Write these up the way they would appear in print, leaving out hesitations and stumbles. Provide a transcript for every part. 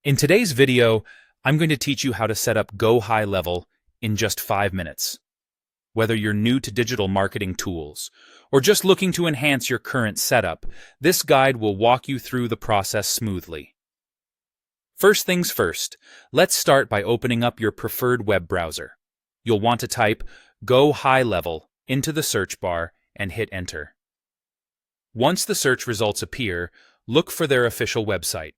In today's video, I'm going to teach you how to set up Go HighLevel in just 5 minutes. Whether you're new to digital marketing tools or just looking to enhance your current setup, this guide will walk you through the process smoothly. First things first, let's start by opening up your preferred web browser. You'll want to type Go HighLevel into the search bar and hit enter. Once the search results appear, look for their official website.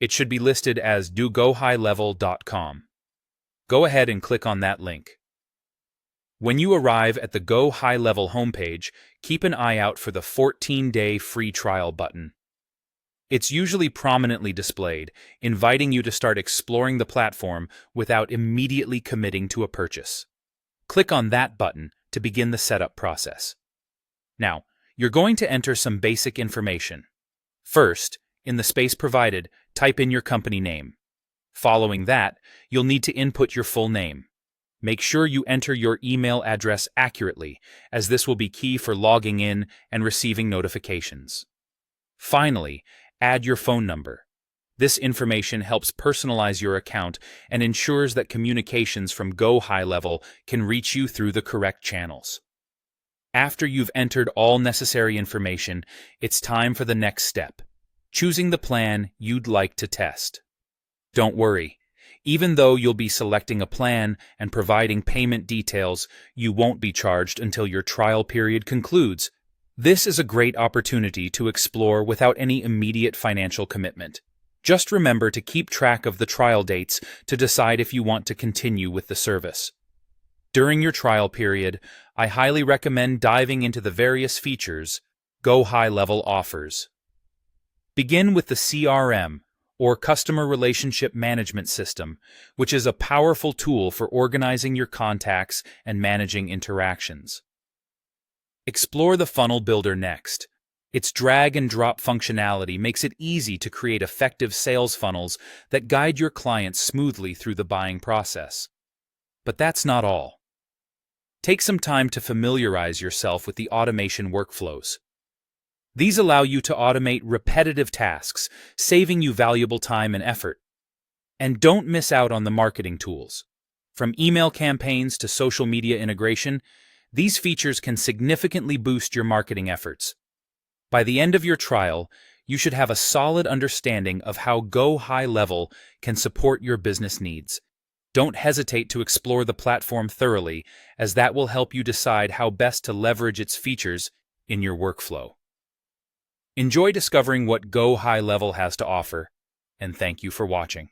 It should be listed as dogohighlevel.com. Go ahead and click on that link. When you arrive at the Go HighLevel homepage, keep an eye out for the 14-day free trial button. It's usually prominently displayed, inviting you to start exploring the platform without immediately committing to a purchase. Click on that button to begin the setup process. Now, you're going to enter some basic information. First, in the space provided, type in your company name. Following that, you'll need to input your full name. Make sure you enter your email address accurately, as this will be key for logging in and receiving notifications. Finally, add your phone number. This information helps personalize your account and ensures that communications from Go HighLevel can reach you through the correct channels. After you've entered all necessary information, it's time for the next step: choosing the plan you'd like to test. Don't worry, even though you'll be selecting a plan and providing payment details, you won't be charged until your trial period concludes. This is a great opportunity to explore without any immediate financial commitment. Just remember to keep track of the trial dates to decide if you want to continue with the service. During your trial period, I highly recommend diving into the various features Go HighLevel offers. Begin with the CRM, or Customer Relationship Management System, which is a powerful tool for organizing your contacts and managing interactions. Explore the Funnel Builder next. Its drag-and-drop functionality makes it easy to create effective sales funnels that guide your clients smoothly through the buying process. But that's not all. Take some time to familiarize yourself with the automation workflows. These allow you to automate repetitive tasks, saving you valuable time and effort. And don't miss out on the marketing tools. From email campaigns to social media integration, these features can significantly boost your marketing efforts. By the end of your trial, you should have a solid understanding of how Go HighLevel can support your business needs. Don't hesitate to explore the platform thoroughly, as that will help you decide how best to leverage its features in your workflow. Enjoy discovering what Go HighLevel has to offer, and thank you for watching.